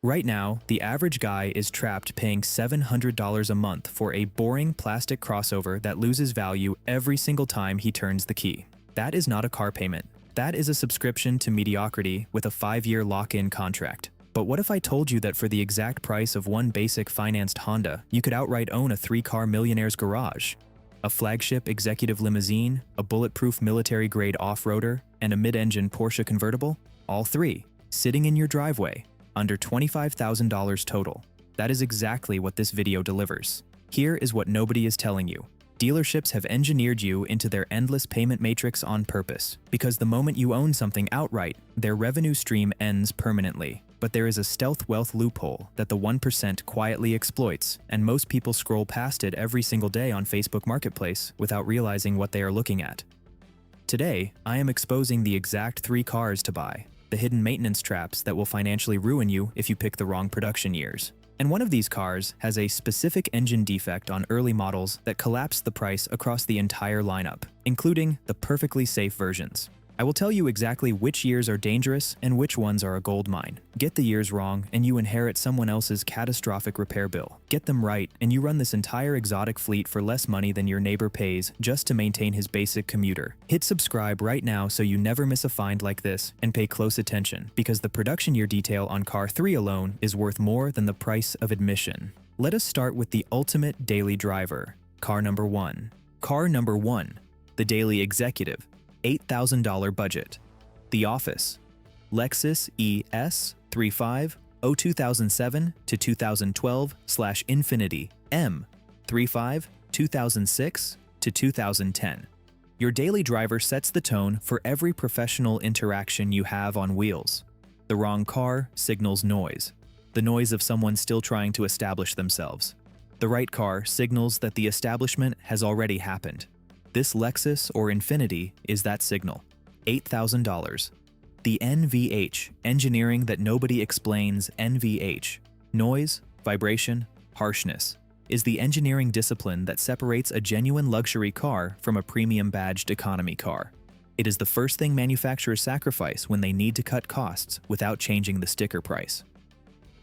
Right now, the average guy is trapped paying $700 a month for a boring plastic crossover that loses value every single time he turns the key. That is not a car payment. That is a subscription to Mediocrity with a 5-year lock-in contract. But what if I told you that for the exact price of one basic financed Honda, you could outright own a 3-car millionaire's garage? A flagship executive limousine, a bulletproof military-grade off-roader, and a mid-engine Porsche convertible? All three, sitting in your driveway, under $25,000 total. That is exactly what this video delivers. Here is what nobody is telling you. Dealerships have engineered you into their endless payment matrix on purpose, because the moment you own something outright, their revenue stream ends permanently. But there is a stealth wealth loophole that the 1% quietly exploits, and most people scroll past it every single day on Facebook Marketplace without realizing what they are looking at. Today, I am exposing the exact 3 cars to buy, the hidden maintenance traps that will financially ruin you if you pick the wrong production years. And one of these cars has a specific engine defect on early models that collapsed the price across the entire lineup, including the perfectly safe versions. I will tell you exactly which years are dangerous and which ones are a gold mine. Get the years wrong and you inherit someone else's catastrophic repair bill. Get them right and you run this entire exotic fleet for less money than your neighbor pays just to maintain his basic commuter. Hit subscribe right now so you never miss a find like this, and pay close attention, because the production year detail on car 3 alone is worth more than the price of admission. Let us start with the ultimate daily driver, car number 1. Car number 1, the daily executive. $8,000 budget. The Office. Lexus ES35 2007 to 2012/Infinity M35 2006 to 2010. Your daily driver sets the tone for every professional interaction you have on wheels. The wrong car signals noise, the noise of someone still trying to establish themselves. The right car signals that the establishment has already happened. This Lexus or Infinity is that signal. $8,000. The NVH, engineering that nobody explains. NVH, noise, vibration, harshness, is the engineering discipline that separates a genuine luxury car from a premium badged economy car. It is the first thing manufacturers sacrifice when they need to cut costs without changing the sticker price.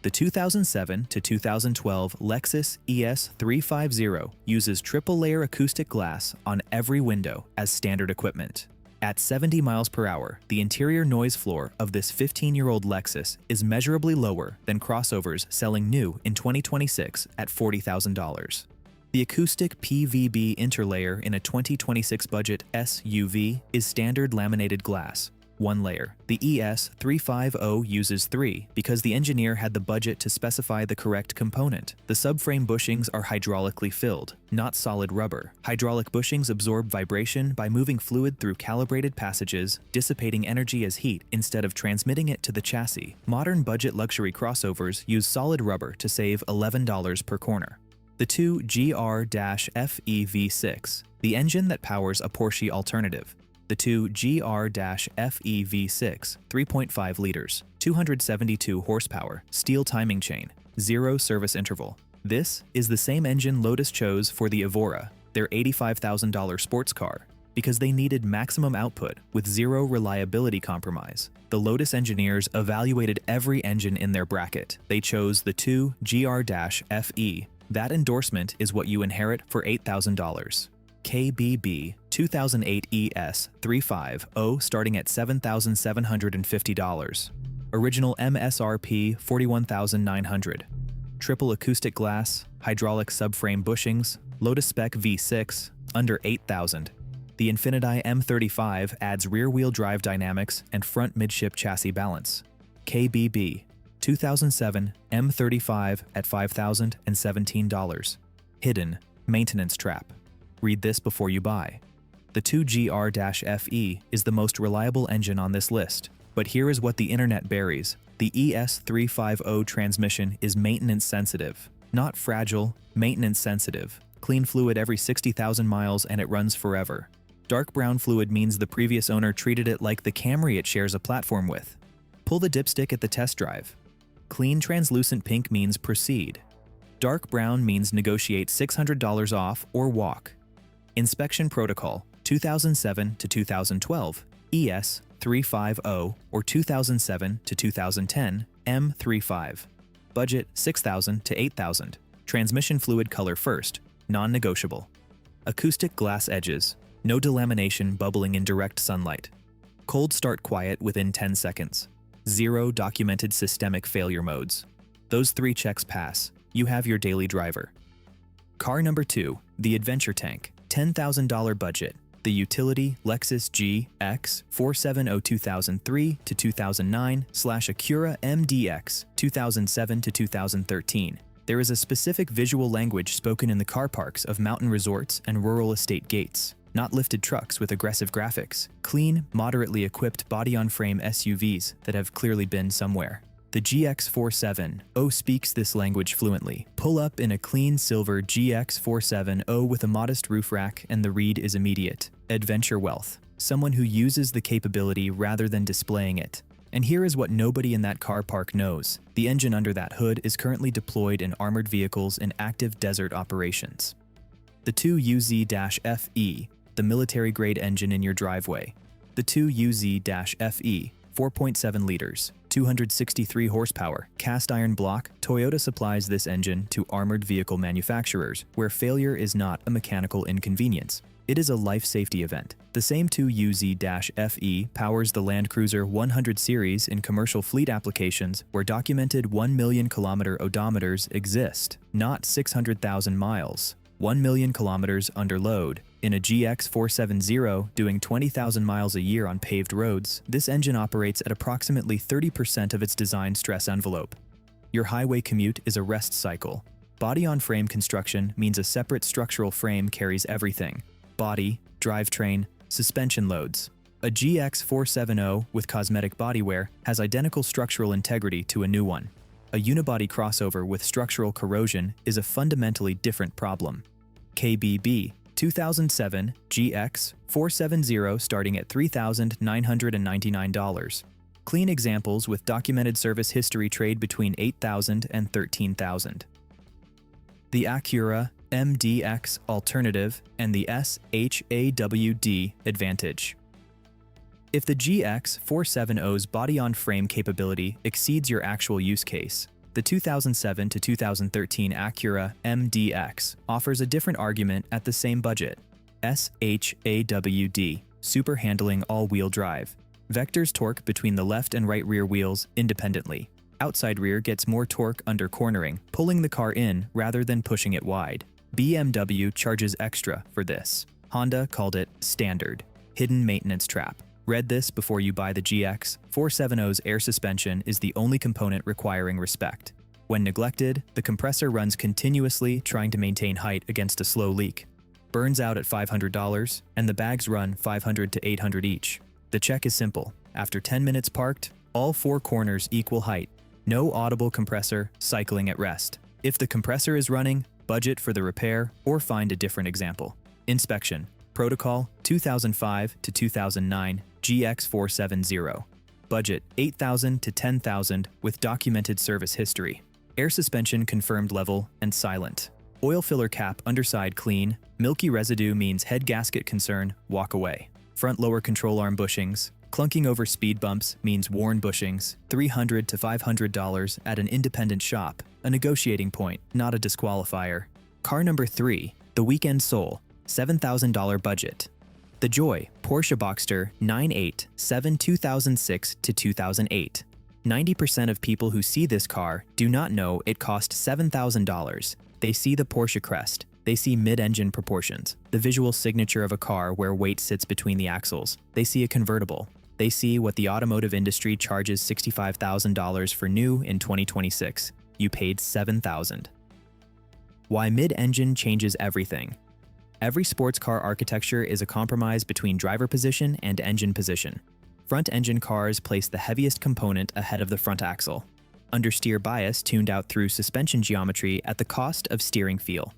The 2007 to 2012 Lexus ES350 uses triple-layer acoustic glass on every window as standard equipment. At 70 miles per hour, the interior noise floor of this 15-year-old Lexus is measurably lower than crossovers selling new in 2026 at $40,000. The acoustic PVB interlayer in a 2026 budget SUV is standard laminated glass, 1 layer. The ES350 uses 3 because the engineer had the budget to specify the correct component. The subframe bushings are hydraulically filled, not solid rubber. Hydraulic bushings absorb vibration by moving fluid through calibrated passages, dissipating energy as heat instead of transmitting it to the chassis. Modern budget luxury crossovers use solid rubber to save $11 per corner. The 2 GR-FE V6, the engine that powers a Porsche alternative. The 2 GR-FE V6, 3.5 liters, 272 horsepower, steel timing chain, 0 service interval. This is the same engine Lotus chose for the Evora, their $85,000 sports car, because they needed maximum output with 0 reliability compromise. The Lotus engineers evaluated every engine in their bracket. They chose the 2 GR-FE. That endorsement is what you inherit for $8,000. KBB 2008 ES350 starting at $7,750. Original MSRP $41,900. Triple acoustic glass, hydraulic subframe bushings, Lotus spec V6, under $8,000. The Infiniti M35 adds rear-wheel drive dynamics and front midship chassis balance. KBB 2007 M35 at $5,017. Hidden maintenance trap. Read this before you buy. The 2 GR-FE is the most reliable engine on this list, but here is what the internet buries. The ES350 transmission is maintenance sensitive. Not fragile, maintenance sensitive. Clean fluid every 60,000 miles and it runs forever. Dark brown fluid means the previous owner treated it like the Camry it shares a platform with. Pull the dipstick at the test drive. Clean translucent pink means proceed. Dark brown means negotiate $600 off or walk. Inspection Protocol 2007 to 2012 ES350 or 2007 to 2010 M35. Budget $6,000 to $8,000. Transmission fluid color first, non-negotiable. Acoustic glass edges, no delamination bubbling in direct sunlight. Cold start quiet within 10 seconds. 0 documented systemic failure modes. Those 3 checks pass. You have your daily driver. Car number 2, the Adventure Tank, $10,000 budget. The utility Lexus GX 470 2003 to 2009/Acura MDX 2007 to 2013. There is a specific visual language spoken in the car parks of mountain resorts and rural estate gates, not lifted trucks with aggressive graphics, clean, moderately equipped body-on-frame SUVs that have clearly been somewhere. The GX 470 speaks this language fluently. Pull up in a clean silver GX 470 with a modest roof rack and the read is immediate. Adventure wealth. Someone who uses the capability rather than displaying it. And here is what nobody in that car park knows. The engine under that hood is currently deployed in armored vehicles in active desert operations. The 2UZ-FE, the military-grade engine in your driveway. The 2UZ-FE, 4.7 liters, 263 horsepower, cast iron block. Toyota supplies this engine to armored vehicle manufacturers, where failure is not a mechanical inconvenience. It is a life safety event. The same 2UZ-FE powers the Land Cruiser 100 series in commercial fleet applications where documented 1 million kilometer odometers exist, not 600,000 miles. 1 million kilometers under load. In a GX 470 doing 20,000 miles a year on paved roads, this engine operates at approximately 30% of its design stress envelope. Your highway commute is a rest cycle. Body-on-frame construction means a separate structural frame carries everything. Body, drivetrain, suspension loads. A GX 470 with cosmetic bodywear has identical structural integrity to a new one. A unibody crossover with structural corrosion is a fundamentally different problem. KBB 2007 GX 470 starting at $3,999. Clean examples with documented service history trade between $8,000 and $13,000. The Acura MDX Alternative and the SH-AWD Advantage. If the GX 470's body-on-frame capability exceeds your actual use case, the 2007 to 2013 Acura MDX offers a different argument at the same budget. SH-AWD, super handling all-wheel drive. Vectors torque between the left and right rear wheels independently. Outside rear gets more torque under cornering, pulling the car in rather than pushing it wide. BMW charges extra for this. Honda called it standard. Hidden maintenance trap. Read this before you buy the GX 470's air suspension is the only component requiring respect. When neglected, the compressor runs continuously trying to maintain height against a slow leak. Burns out at $500, and the bags run $500 to $800 each. The check is simple. After 10 minutes parked, all 4 corners equal height. No audible compressor cycling at rest. If the compressor is running, budget for the repair or find a different example. Inspection. Protocol 2005 to 2009 GX 470. Budget $8,000 to $10,000 with documented service history. Air suspension confirmed level and silent. Oil filler cap underside clean. Milky residue means head gasket concern, walk away. Front lower control arm bushings. Clunking over speed bumps means worn bushings. $300 to $500 at an independent shop. A negotiating point, not a disqualifier. Car number 3, the Weekend Soul, $7,000 budget. The Joy Porsche Boxster 987 2006 to 2008. 90% of people who see this car do not know it cost $7,000. They see the Porsche crest. They see mid-engine proportions, the visual signature of a car where weight sits between the axles. They see a convertible. They see what the automotive industry charges $65,000 for new in 2026. You paid $7,000. Why mid-engine changes everything. Every sports car architecture is a compromise between driver position and engine position. Front-engine cars place the heaviest component ahead of the front axle. Understeer bias tuned out through suspension geometry at the cost of steering feel.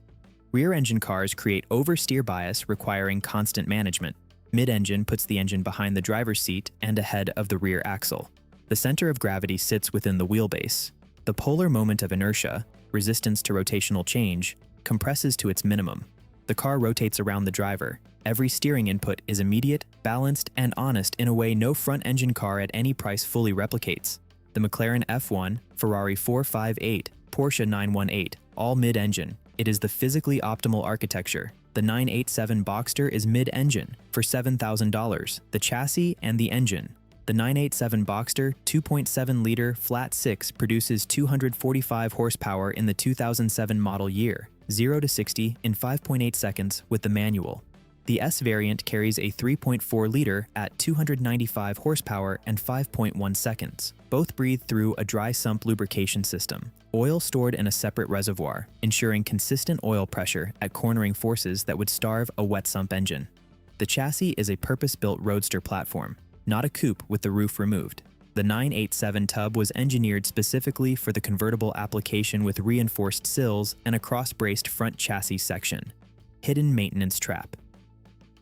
Rear-engine cars create oversteer bias requiring constant management. Mid-engine puts the engine behind the driver's seat and ahead of the rear axle. The center of gravity sits within the wheelbase. The polar moment of inertia, resistance to rotational change, compresses to its minimum. The car rotates around the driver. Every steering input is immediate, balanced, and honest in a way no front-engine car at any price fully replicates. The McLaren F1, Ferrari 458, Porsche 918, all mid-engine. It is the physically optimal architecture. The 987 Boxster is mid-engine for $7,000, the chassis and the engine. The 987 Boxster 2.7-liter flat 6 produces 245 horsepower in the 2007 model year, 0 to 60 in 5.8 seconds with the manual. The S variant carries a 3.4-liter at 295 horsepower and 5.1 seconds. Both breathe through a dry sump lubrication system. Oil stored in a separate reservoir, ensuring consistent oil pressure at cornering forces that would starve a wet sump engine. The chassis is a purpose-built roadster platform, not a coupe with the roof removed. The 987 tub was engineered specifically for the convertible application with reinforced sills and a cross-braced front chassis section. Hidden maintenance trap.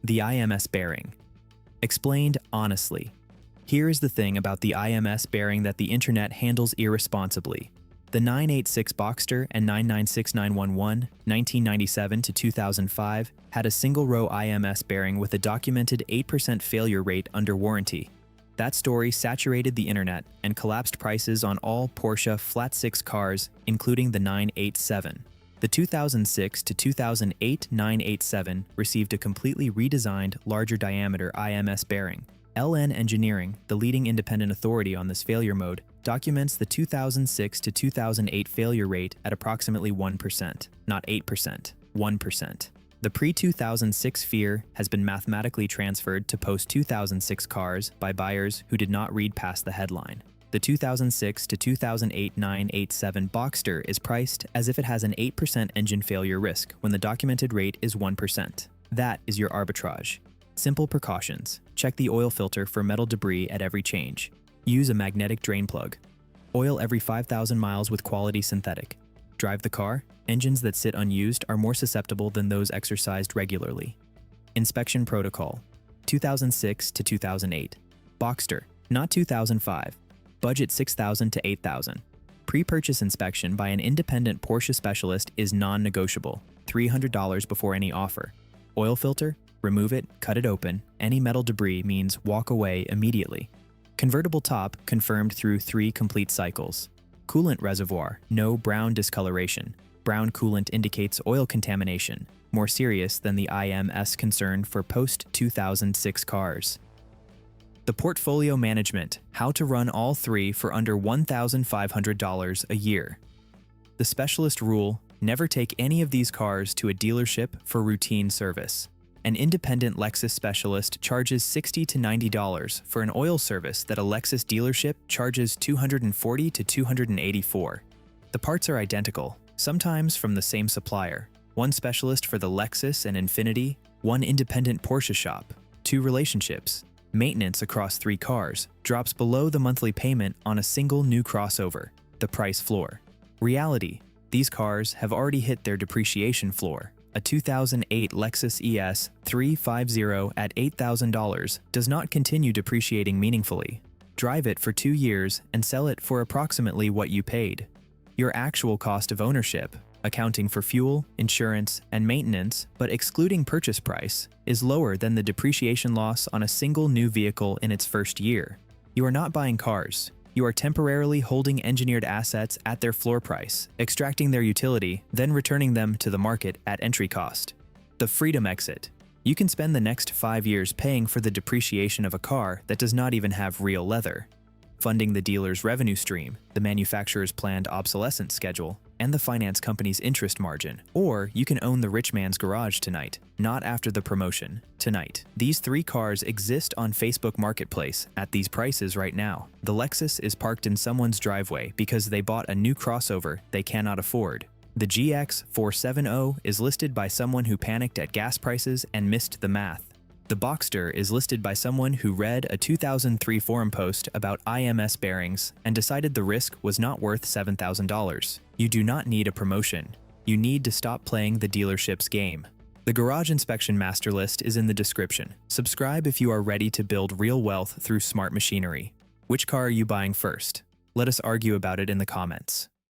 The IMS bearing. Explained honestly. Here is the thing about the IMS bearing that the internet handles irresponsibly. The 986 Boxster and 996911, 1997 to 2005, had a single-row IMS bearing with a documented 8% failure rate under warranty. That story saturated the internet and collapsed prices on all Porsche flat-six cars, including the 987. The 2006 to 2008 987 received a completely redesigned, larger diameter IMS bearing. LN Engineering, the leading independent authority on this failure mode, documents the 2006 to 2008 failure rate at approximately 1%, not 8%, 1%. The pre-2006 fear has been mathematically transferred to post-2006 cars by buyers who did not read past the headline. The 2006 to 2008 987 Boxster is priced as if it has an 8% engine failure risk when the documented rate is 1%. That is your arbitrage. Simple precautions. Check the oil filter for metal debris at every change. Use a magnetic drain plug. Oil every 5,000 miles with quality synthetic. Drive the car. Engines that sit unused are more susceptible than those exercised regularly. Inspection protocol. 2006 to 2008. Boxster, not 2005. Budget $6,000 to $8,000. Pre-purchase inspection by an independent Porsche specialist is non-negotiable. $300 before any offer. Oil filter? Remove it, cut it open. Any metal debris means walk away immediately. Convertible top confirmed through 3 complete cycles. Coolant reservoir, no brown discoloration. Brown coolant indicates oil contamination, more serious than the IMS concern for post-2006 cars. The portfolio management, how to run all 3 for under $1,500 a year. The specialist rule, never take any of these cars to a dealership for routine service. An independent Lexus specialist charges $60 to $90 for an oil service that a Lexus dealership charges $240 to $284. The parts are identical, sometimes from the same supplier. One specialist for the Lexus and Infiniti, one independent Porsche shop. 2 relationships. Maintenance across 3 cars drops below the monthly payment on a single new crossover, the price floor. Reality, these cars have already hit their depreciation floor. A 2008 Lexus ES 350 at $8,000 does not continue depreciating meaningfully. Drive it for 2 years and sell it for approximately what you paid. Your actual cost of ownership, accounting for fuel, insurance, and maintenance, but excluding purchase price, is lower than the depreciation loss on a single new vehicle in its first year. You are not buying cars. You are temporarily holding engineered assets at their floor price, extracting their utility, then returning them to the market at entry cost. The freedom exit. You can spend the next 5 years paying for the depreciation of a car that does not even have real leather, funding the dealer's revenue stream, the manufacturer's planned obsolescence schedule, and the finance company's interest margin. Or you can own the rich man's garage tonight, not after the promotion, tonight. These 3 cars exist on Facebook Marketplace at these prices right now. The Lexus is parked in someone's driveway because they bought a new crossover they cannot afford. The GX 470 is listed by someone who panicked at gas prices and missed the math. The Boxster is listed by someone who read a 2003 forum post about IMS bearings and decided the risk was not worth $7,000. You do not need a promotion. You need to stop playing the dealership's game. The Garage Inspection Master List is in the description. Subscribe if you are ready to build real wealth through smart machinery. Which car are you buying first? Let us argue about it in the comments.